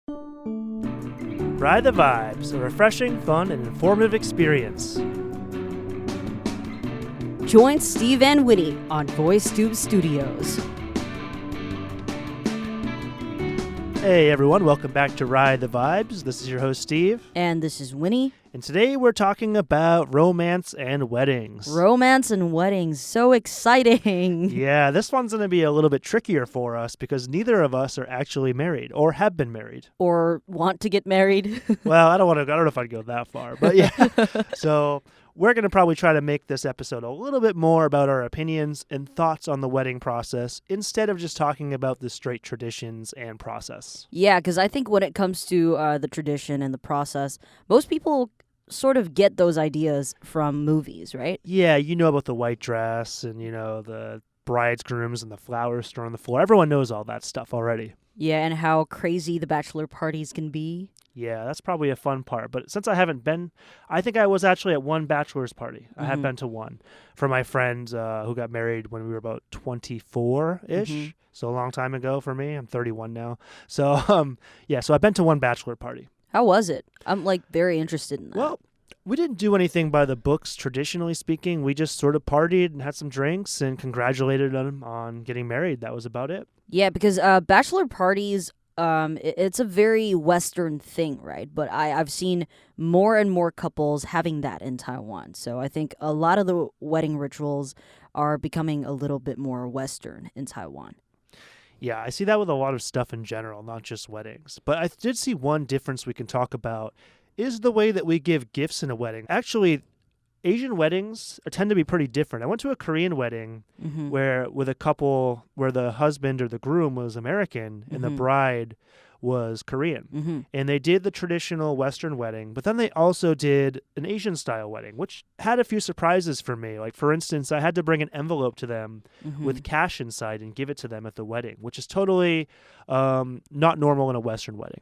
Ride the Vibes, a refreshing, fun, and informative experience. Join Steve and Winnie on VoiceTube Studios. Hey everyone, welcome back to Ride the Vibes. This is your host Steve. And this is Winnie. And today we're talking about romance and weddings. Romance and weddings, so exciting. Yeah, this one's going to be a little bit trickier for us because neither of us are actually married or have been married. Or want to get married. Well, I don't know if I'd go that far, but yeah. So we're going to probably try to make this episode a little bit more about our opinions and thoughts on the wedding process instead of just talking about the straight traditions and process. Yeah, because I think when it comes to the tradition and the process, most people sort of get those ideas from movies, right? Yeah, you know about the white dress and, the bride's grooms and the flowers strewn on the floor. Everyone knows all that stuff already. Yeah, and how crazy the bachelor parties can be. Yeah, that's probably a fun part. But since I haven't been, I think I was actually at one bachelor's party. I have been to one for my friend who got married when we were about 24-ish. So a long time ago for me. I'm 31 now. So, so I've been to one bachelor party. How was it? I'm, very interested in that. Well, we didn't do anything by the books, traditionally speaking. We just sort of partied and had some drinks and congratulated them on getting married. That was about it. Yeah, because bachelor parties, it's a very Western thing, right? But I've seen more and more couples having that in Taiwan. So I think a lot of the wedding rituals are becoming a little bit more Western in Taiwan. Yeah, I see that with a lot of stuff in general, not just weddings. But I did see one difference we can talk about is the way that we give gifts in a wedding. Actually, Asian weddings tend to be pretty different. I went to a Korean wedding with a couple where the husband or the groom was American and the bride was Korean. And they did the traditional Western wedding, but then they also did an Asian style wedding, which had a few surprises for me. Like, for instance, I had to bring an envelope to them with cash inside and give it to them at the wedding, which is totally not normal in a Western wedding.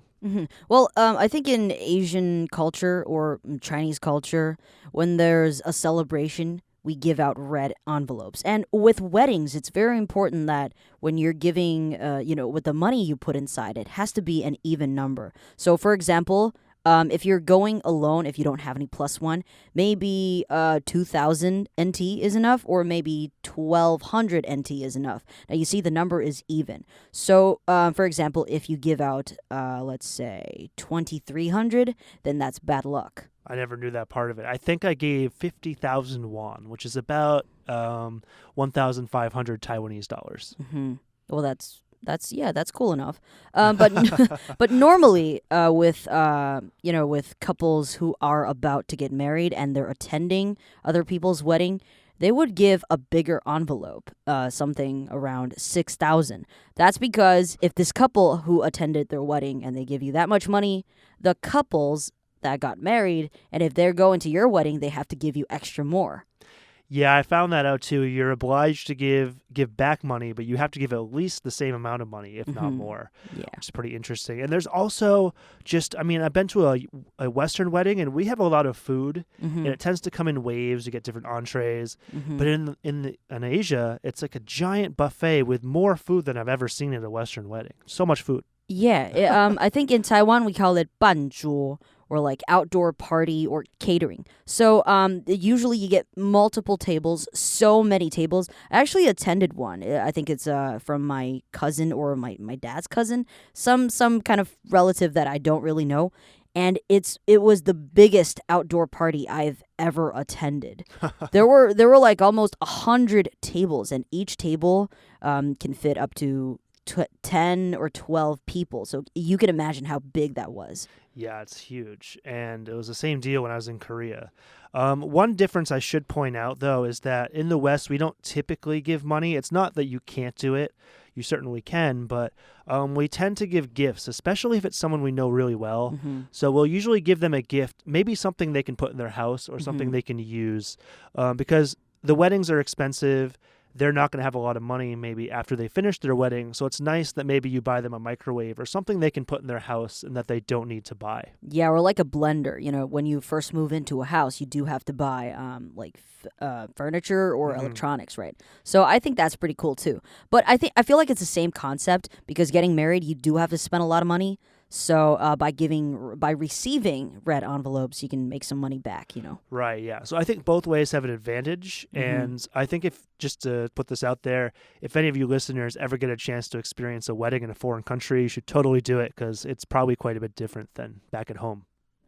Well, I think in Asian culture or Chinese culture, when there's a celebration, we give out red envelopes. And with weddings, it's very important that when you're giving, with the money you put inside, it has to be an even number. So, for example, if you're going alone, if you don't have any plus one, maybe 2,000 NT is enough, or maybe 1,200 NT is enough. Now, you see the number is even. So, for example, if you give out, let's say, 2,300, then that's bad luck. I never knew that part of it. I think I gave 50,000 won, which is about 1,500 Taiwanese dollars. Well, that's cool enough. But normally with couples who are about to get married and they're attending other people's wedding, they would give a bigger envelope, something around 6,000. That's because if this couple who attended their wedding and they give you that much money, the couples that got married, and if they're going to your wedding, they have to give you extra more. Yeah, I found that out too. You're obliged to give back money, but you have to give at least the same amount of money, if not more. Yeah. Which is pretty interesting. And there's also I've been to a Western wedding, and we have a lot of food, and it tends to come in waves. You get different entrees. But in Asia, it's like a giant buffet with more food than I've ever seen at a Western wedding. So much food. Yeah, I think in Taiwan we call it 办桌, or like outdoor party or catering. So usually you get multiple tables, so many tables. I actually attended one. I think it's from my cousin or my dad's cousin, some kind of relative that I don't really know. And it was the biggest outdoor party I've ever attended. There were like almost 100 tables, and each table can fit up to 10 or 12 people. So you can imagine how big that was. Yeah, it's huge. And it was the same deal when I was in Korea. One difference I should point out, though, is that in the West, we don't typically give money. It's not that you can't do it. You certainly can, but we tend to give gifts, especially if it's someone we know really well. So we'll usually give them a gift, maybe something they can put in their house or something they can use, because the weddings are expensive. They're not going to have a lot of money maybe after they finish their wedding. So it's nice that maybe you buy them a microwave or something they can put in their house and that they don't need to buy. Yeah, or like a blender. You know, when you first move into a house, you do have to buy furniture or electronics, right? So I think that's pretty cool too. But I feel like it's the same concept because getting married, you do have to spend a lot of money. So by receiving red envelopes, you can make some money back, you know. Right, yeah. So I think both ways have an advantage. And I think if, just to put this out there, if any of you listeners ever get a chance to experience a wedding in a foreign country, you should totally do it because it's probably quite a bit different than back at home.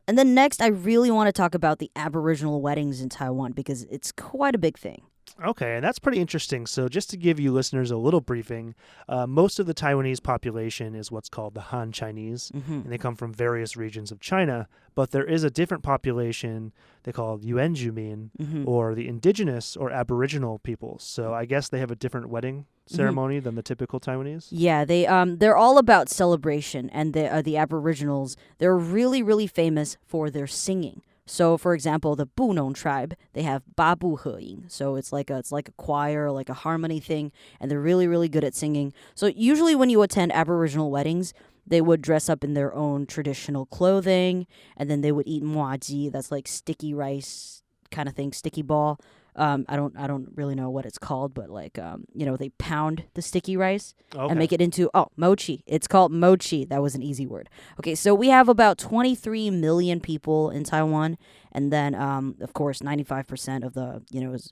And then next, I really want to talk about the Aboriginal weddings in Taiwan because it's quite a big thing. Okay, and that's pretty interesting. So just to give you listeners a little briefing, most of the Taiwanese population is what's called the Han Chinese, and they come from various regions of China. But there is a different population they call Yuan Jumin, or the indigenous or Aboriginal peoples. So I guess they have a different wedding ceremony than the typical Taiwanese. Yeah, they're all about celebration, and the Aboriginals, they're really, really famous for their singing. So, for example, the Bunong tribe, they have Babu Heying. So it's like a choir, like a harmony thing, and they're really, really good at singing. So usually when you attend Aboriginal weddings, they would dress up in their own traditional clothing, and then they would eat muaji, that's like sticky rice kind of thing, sticky ball. I don't really know what it's called, but like they pound the sticky rice and make it into mochi. It's called mochi. That was an easy word. Okay, so we have about 23 million people in Taiwan, and then of course 95% of the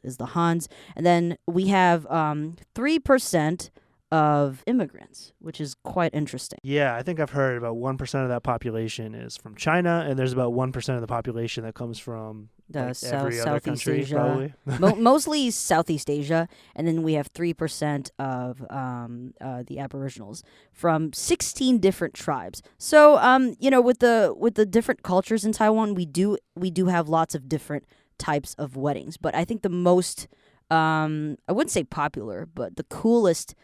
is the Hans, and then we have 3% of immigrants, which is quite interesting. Yeah, I think I've heard about 1% of that population is from China, and there's about 1% of the population that comes from every other Southeast country, Asia, probably. mostly Southeast Asia, and then we have 3% of the Aboriginals from 16 different tribes. So with the different cultures in Taiwan, we do have lots of different types of weddings. But I think the most I wouldn't say popular, but the coolest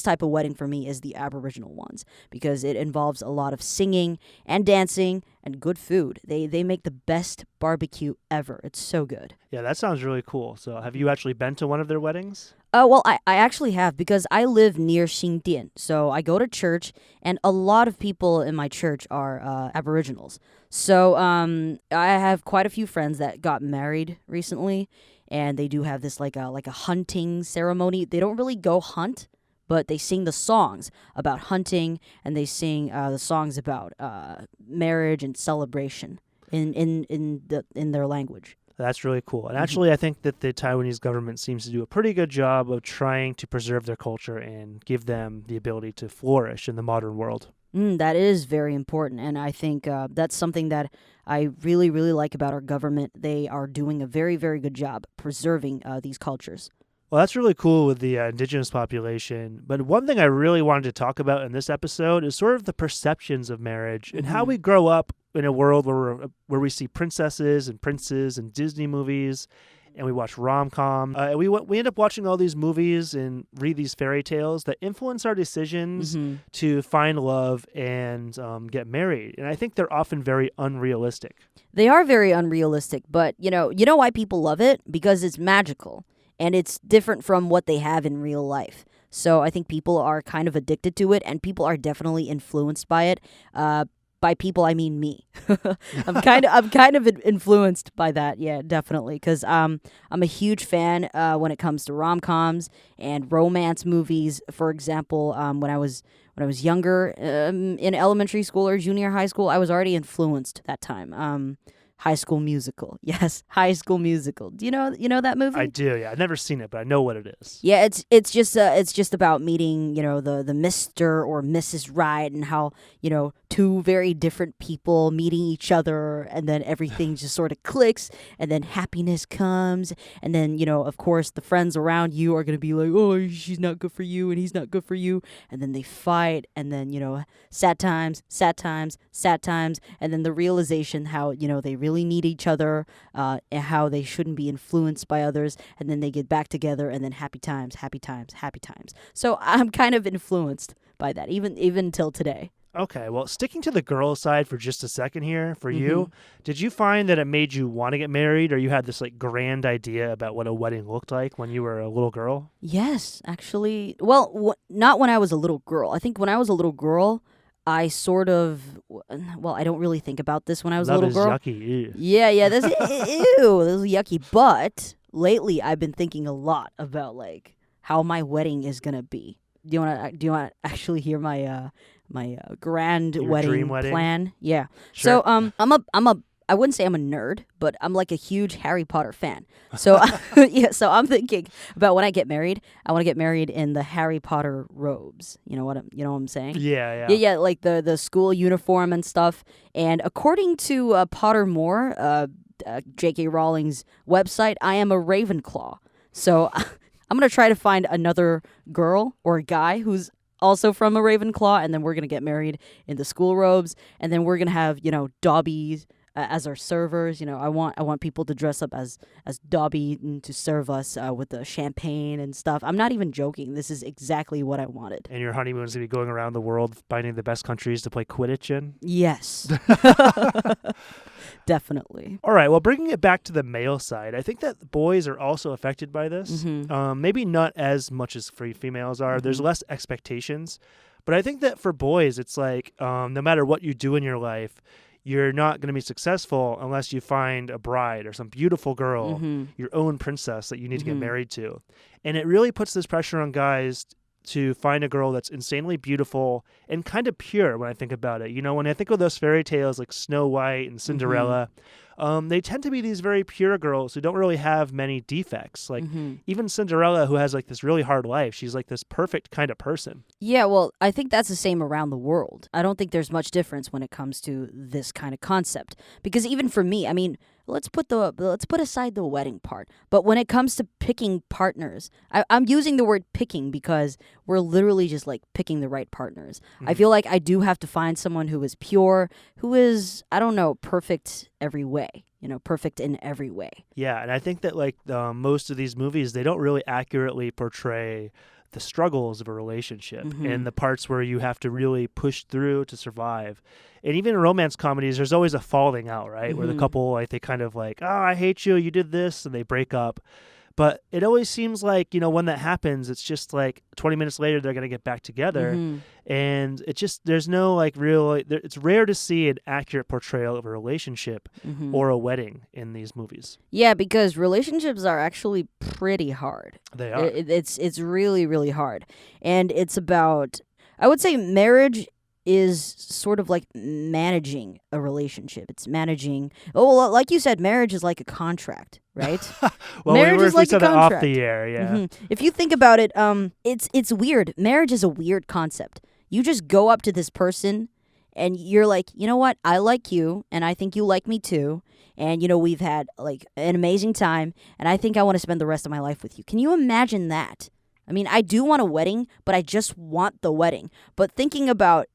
type of wedding for me is the Aboriginal ones because it involves a lot of singing and dancing and good food. They make the best barbecue ever. It's so good. Yeah, that sounds really cool. So have you actually been to one of their weddings? Well, I actually have because I live near Xingdian. So I go to church and a lot of people in my church are Aboriginals. So I have quite a few friends that got married recently. And they do have this like a hunting ceremony. They don't really go hunt, but they sing the songs about hunting, and they sing the songs about marriage and celebration in their language. That's really cool. And actually, I think that the Taiwanese government seems to do a pretty good job of trying to preserve their culture and give them the ability to flourish in the modern world. That is very important, and I think that's something that I really, really like about our government. They are doing a very, very good job preserving these cultures. Well, that's really cool with the indigenous population. But one thing I really wanted to talk about in this episode is sort of the perceptions of marriage and how we grow up in a world where we see princesses and princes in Disney movies, and we watch rom-com. We end up watching all these movies and read these fairy tales that influence our decisions to find love and get married. And I think they're often very unrealistic. They are very unrealistic, but you know why people love it? Because it's magical and it's different from what they have in real life. So I think people are kind of addicted to it, and people are definitely influenced by it. By people, I mean me. I'm kind of influenced by that. Yeah, definitely, because I'm a huge fan when it comes to rom-coms and romance movies. For example, when I was younger, in elementary school or junior high school, I was already influenced that time. High School Musical. Yes, High School Musical. Do you know that movie? I do. Yeah, I've never seen it, but I know what it is. Yeah, it's just about meeting the Mr. or Mrs. Right, and how two very different people meeting each other, and then everything just sort of clicks, and then happiness comes, and then of course the friends around you are gonna be like, oh, she's not good for you and he's not good for you, and then they fight, and then sad times, and then the realization how they really need each other, and how they shouldn't be influenced by others, and then they get back together, and then happy times. So I'm kind of influenced by that, even till today. Okay, well, sticking to the girl side for just a second here, for you, did you find that it made you want to get married, or you had this grand idea about what a wedding looked like when you were a little girl? Yes, actually. Well, not when I was a little girl. I think when I was a little girl, I sort of, I don't really think about this when I was a little girl. Love is yucky. Ew. Yeah, this is yucky. But lately, I've been thinking a lot about how my wedding is gonna be. Do you want to actually hear my grand Your wedding dream wedding? plan. Yeah. Sure. So I wouldn't say I'm a nerd, but I'm like a huge Harry Potter fan. So yeah, so I'm thinking about when I get married, I want to get married in the Harry Potter robes. You know what I'm saying? Yeah. Yeah, like the school uniform and stuff. And according to Pottermore, J.K. Rowling's website, I am a Ravenclaw. So I'm going to try to find another girl or guy who's also from a Ravenclaw, and then we're going to get married in the school robes, and then we're going to have, Dobbies as our servers. I want people to dress up as Dobby to serve us with the champagne and stuff. I'm not even joking. This is exactly what I wanted. And your honeymoon's going to be going around the world finding the best countries to play Quidditch in? Yes. Definitely. All right, well, bringing it back to the male side, I think that boys are also affected by this. Mm-hmm. Maybe not as much as for females are. There's less expectations. But I think that for boys, it's like no matter what you do in your life, you're not going to be successful unless you find a bride or some beautiful girl, your own princess that you need to get married to. And it really puts this pressure on guys to find a girl that's insanely beautiful and kind of pure when I think about it. When I think of those fairy tales like Snow White and Cinderella, they tend to be these very pure girls who don't really have many defects. Like even Cinderella, who has like this really hard life, she's like this perfect kind of person. Yeah, well, I think that's the same around the world. I don't think there's much difference when it comes to this kind of concept. Because even for me, I mean, let's put aside the wedding part. But when it comes to picking partners, I'm using the word picking because we're literally just like picking the right partners. I feel like I do have to find someone who is pure, who is, I don't know, perfect every way. Perfect in every way. Yeah, and I think that like most of these movies, they don't really accurately portray the struggles of a relationship and the parts where you have to really push through to survive. And even in romance comedies, there's always a falling out, right? Where the couple, like, they kind of like, oh, I hate you, you did this, and they break up. But it always seems like, when that happens, it's just like 20 minutes later, they're going to get back together. And it just, there's no like real, it's rare to see an accurate portrayal of a relationship or a wedding in these movies. Yeah, because relationships are actually pretty hard. They are. It's really, really hard. And it's about, I would say marriage is sort of like managing a relationship. It's managing, like you said, marriage is like a contract, right? Well, marriage is like we said a that contract. off the air, yeah. If you think about it, it's weird. Marriage is a weird concept. You just go up to this person and you're like, you know what? I like you and I think you like me too. And, we've had like an amazing time and I think I want to spend the rest of my life with you. Can you imagine that? I mean, I do want a wedding, but I just want the wedding. But thinking about,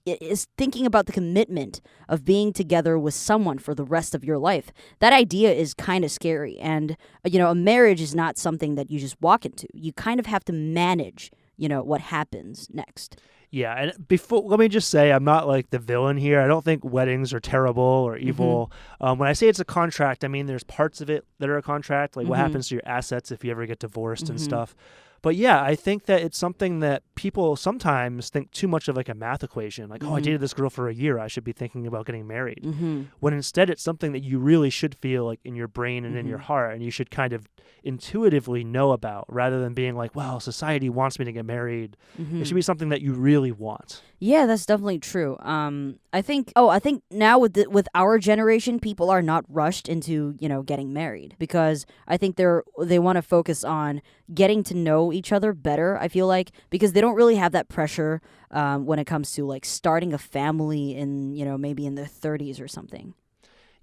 is thinking about the commitment of being together with someone for the rest of your life. That idea is kind of scary. And, a marriage is not something that you just walk into. You kind of have to manage, what happens next. Yeah, and let me just say, I'm not like the villain here. I don't think weddings are terrible or evil. When I say it's a contract, I mean there's parts of it that are a contract, like what happens to your assets if you ever get divorced and stuff. But yeah, I think that it's something that people sometimes think too much of like a math equation. Like, oh, I dated this girl for a year, I should be thinking about getting married. When instead it's something that you really should feel like in your brain and in your heart, and you should kind of intuitively know about, rather than being like, well, society wants me to get married. It should be something that you really want. Yeah, that's definitely true. I think now with our generation, people are not rushed into, getting married, because I think they want to focus on getting to know each other better, I feel like, because they don't really have that pressure when it comes to like starting a family in, maybe in their 30s or something.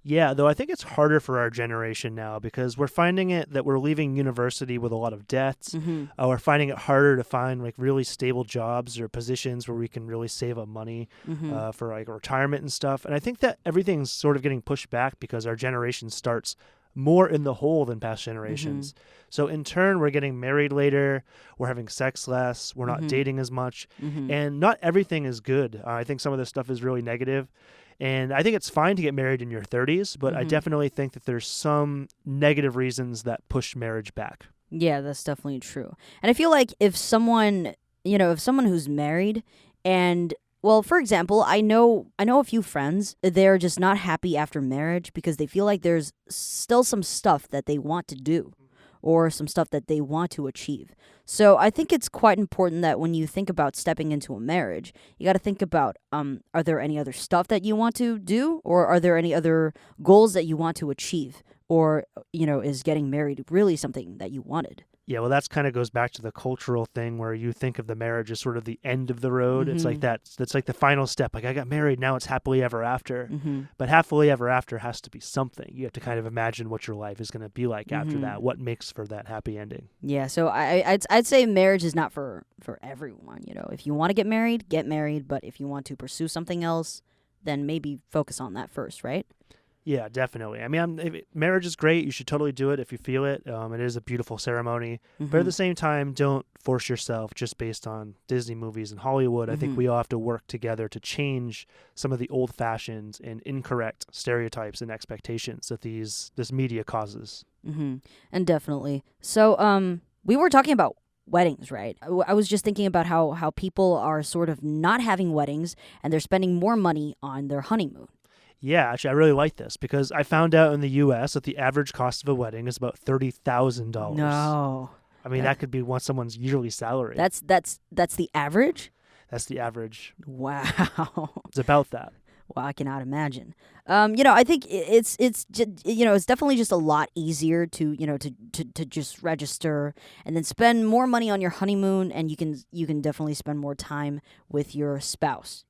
Yeah, though I think it's harder for our generation now because we're finding it that we're leaving university with a lot of debts. We're finding it harder to find like really stable jobs or positions where we can really save up money for like retirement and stuff. And I think that everything's sort of getting pushed back because our generation starts more in the hole than past generations. So in turn, we're getting married later, we're having sex less, we're not dating as much, and not everything is good. I think some of this stuff is really negative. And I think it's fine to get married in your 30s, but I definitely think that there's some negative reasons that push marriage back. Yeah, that's definitely true. And I feel like if someone who's married and, well, for example, I know a few friends, they're just not happy after marriage because they feel like there's still some stuff that they want to do. or some stuff that they want to achieve. So I think it's quite important that when you think about stepping into a marriage, you got to think about, are there any other stuff that you want to do, or are there any other goals that you want to achieve? Or, is getting married really something that you wanted? Yeah, well, that's kind of goes back to the cultural thing where you think of the marriage as sort of the end of the road. It's like that's like the final step. Like, I got married, now it's happily ever after. But happily ever after has to be something. You have to kind of imagine what your life is going to be like after that. What makes for that happy ending? Yeah, so I'd say marriage is not for everyone. If you want to get married, get married. But if you want to pursue something else, then maybe focus on that first, right? Yeah, definitely. I mean, marriage is great. You should totally do it if you feel it. It is a beautiful ceremony. But at the same time, don't force yourself just based on Disney movies and Hollywood. I think we all have to work together to change some of the old-fashioned and incorrect stereotypes and expectations that this media causes. And definitely. So we were talking about weddings, right? I was just thinking about how people are sort of not having weddings and they're spending more money on their honeymoon. Yeah, actually, I really like this because I found out in the U.S. that the average cost of a wedding is about $30,000. No. I mean, that could be someone's yearly salary. That's the average? That's the average. Wow. It's about that. Well, I cannot imagine. I think it's definitely just a lot easier to just register and then spend more money on your honeymoon, and you can definitely spend more time with your spouse.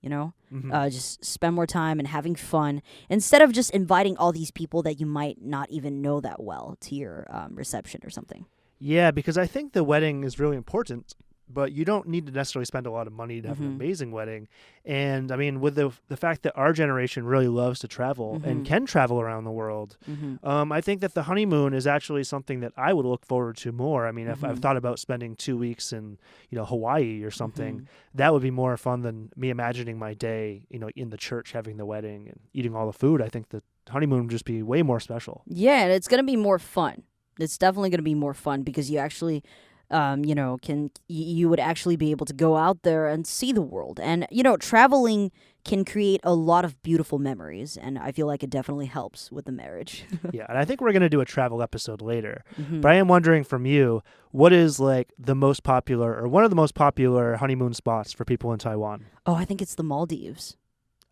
Just spend more time and having fun instead of just inviting all these people that you might not even know that well to your reception or something. Yeah, because I think the wedding is really important. But you don't need to necessarily spend a lot of money to have an amazing wedding. And I mean, with the fact that our generation really loves to travel and can travel around the world, I think that the honeymoon is actually something that I would look forward to more. I mean, if I've thought about spending 2 weeks in, Hawaii or something, that would be more fun than me imagining my day, in the church having the wedding and eating all the food. I think the honeymoon would just be way more special. Yeah, and it's going to be more fun. It's definitely going to be more fun because you actually... you would actually be able to go out there and see the world. And, traveling can create a lot of beautiful memories. And I feel like it definitely helps with the marriage. Yeah, and I think we're going to do a travel episode later. But I am wondering from you, what is like the most popular or one of the most popular honeymoon spots for people in Taiwan? Oh, I think it's the Maldives.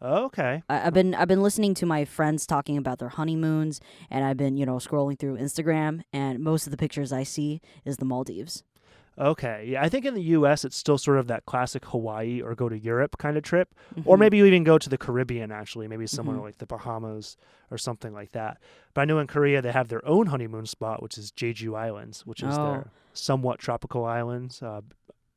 Okay. I've been listening to my friends talking about their honeymoons, and I've been, scrolling through Instagram, and most of the pictures I see is the Maldives. Okay. Yeah, I think in the U.S. it's still sort of that classic Hawaii or go to Europe kind of trip. Or maybe you even go to the Caribbean, actually. Maybe somewhere like the Bahamas or something like that. But I know in Korea they have their own honeymoon spot, which is Jeju Islands, which is their somewhat tropical islands to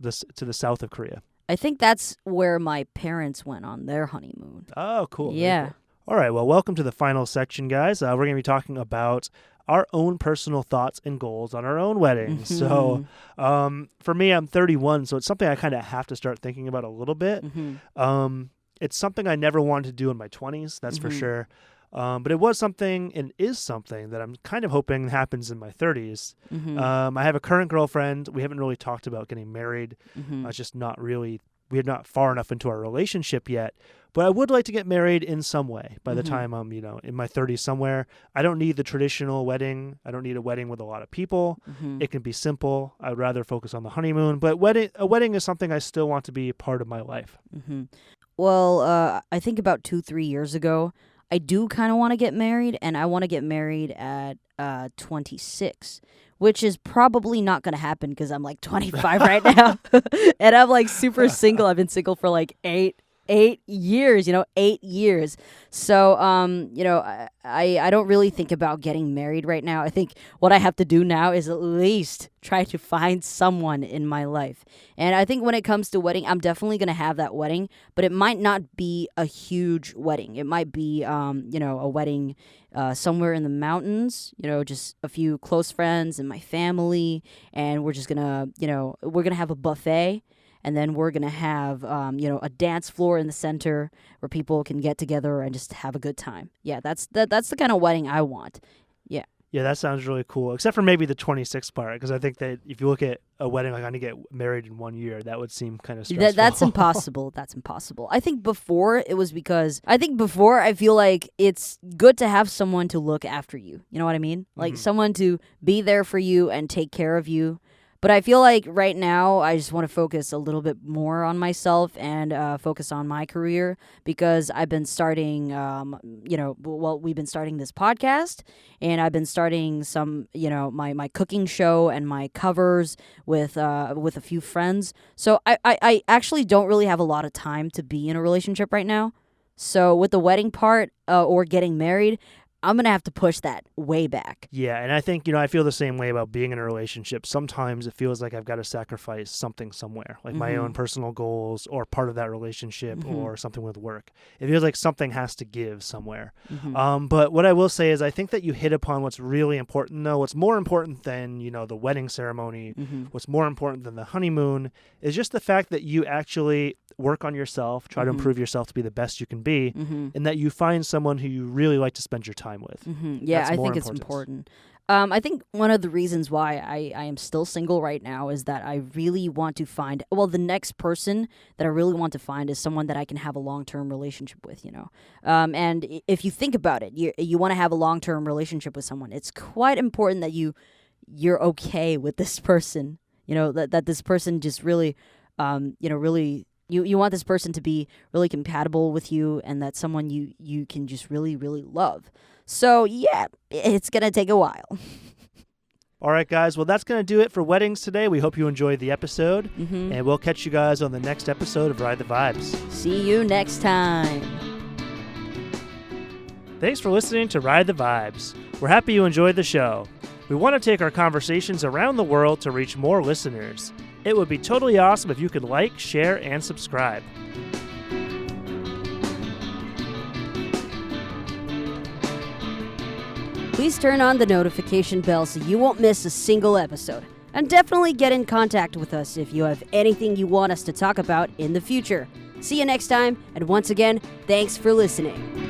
the south of Korea. I think that's where my parents went on their honeymoon. Oh, cool. Yeah. Cool. All right. Well, welcome to the final section, guys. We're going to be talking about our own personal thoughts and goals on our own weddings. So for me, I'm 31, so it's something I kind of have to start thinking about a little bit. It's something I never wanted to do in my 20s, that's for sure. But it was something and is something that I'm kind of hoping happens in my 30s. I have a current girlfriend. We haven't really talked about getting married. It's just not really, we're not far enough into our relationship yet. But I would like to get married in some way by the time I'm, in my 30s somewhere. I don't need the traditional wedding. I don't need a wedding with a lot of people. It can be simple. I'd rather focus on the honeymoon. But a wedding is something I still want to be a part of my life. Well, I think about 2-3 years ago, I do kind of want to get married, and I want to get married at 26, which is probably not going to happen because I'm like 25 right now, and I'm like super single. I've been single for like 8 years, 8 years. So, I don't really think about getting married right now. I think what I have to do now is at least try to find someone in my life. And I think when it comes to wedding, I'm definitely going to have that wedding, but it might not be a huge wedding. It might be, a wedding somewhere in the mountains, just a few close friends and my family. And we're just going to, we're going to have a buffet. And then we're going to have, a dance floor in the center where people can get together and just have a good time. Yeah, that's the kind of wedding I want. Yeah. Yeah, that sounds really cool. Except for maybe the 26 part, because I think that if you look at a wedding like I'm going to get married in 1 year, that would seem kind of stressful. That's impossible. That's impossible. I think before it was because I feel like it's good to have someone to look after you. You know what I mean? Like someone to be there for you and take care of you. But I feel like right now I just want to focus a little bit more on myself and focus on my career because I've been starting, we've been starting this podcast and I've been starting some, my cooking show and my covers with a few friends. So I actually don't really have a lot of time to be in a relationship right now. So with the wedding part or getting married, I'm going to have to push that way back. Yeah, and I think, I feel the same way about being in a relationship. Sometimes it feels like I've got to sacrifice something somewhere, like my own personal goals or part of that relationship or something with work. It feels like something has to give somewhere. But what I will say is I think that you hit upon what's really important, though. What's more important than, the wedding ceremony, what's more important than the honeymoon is just the fact that you actually work on yourself, try to improve yourself to be the best you can be, and that you find someone who you really like to spend your time with. Yeah, I think it's important. I think one of the reasons why I am still single right now is that I really want to find, the next person that I really want to find is someone that I can have a long-term relationship with, And if you think about it, you want to have a long-term relationship with someone, it's quite important that you're okay with this person, that this person just really, really... You want this person to be really compatible with you and that someone you can just really, really love. So, yeah, it's going to take a while. All right, guys. Well, that's going to do it for weddings today. We hope you enjoyed the episode. And we'll catch you guys on the next episode of Ride the Vibes. See you next time. Thanks for listening to Ride the Vibes. We're happy you enjoyed the show. We want to take our conversations around the world to reach more listeners. It would be totally awesome if you could like, share, and subscribe. Please turn on the notification bell so you won't miss a single episode. And definitely get in contact with us if you have anything you want us to talk about in the future. See you next time, and once again, thanks for listening.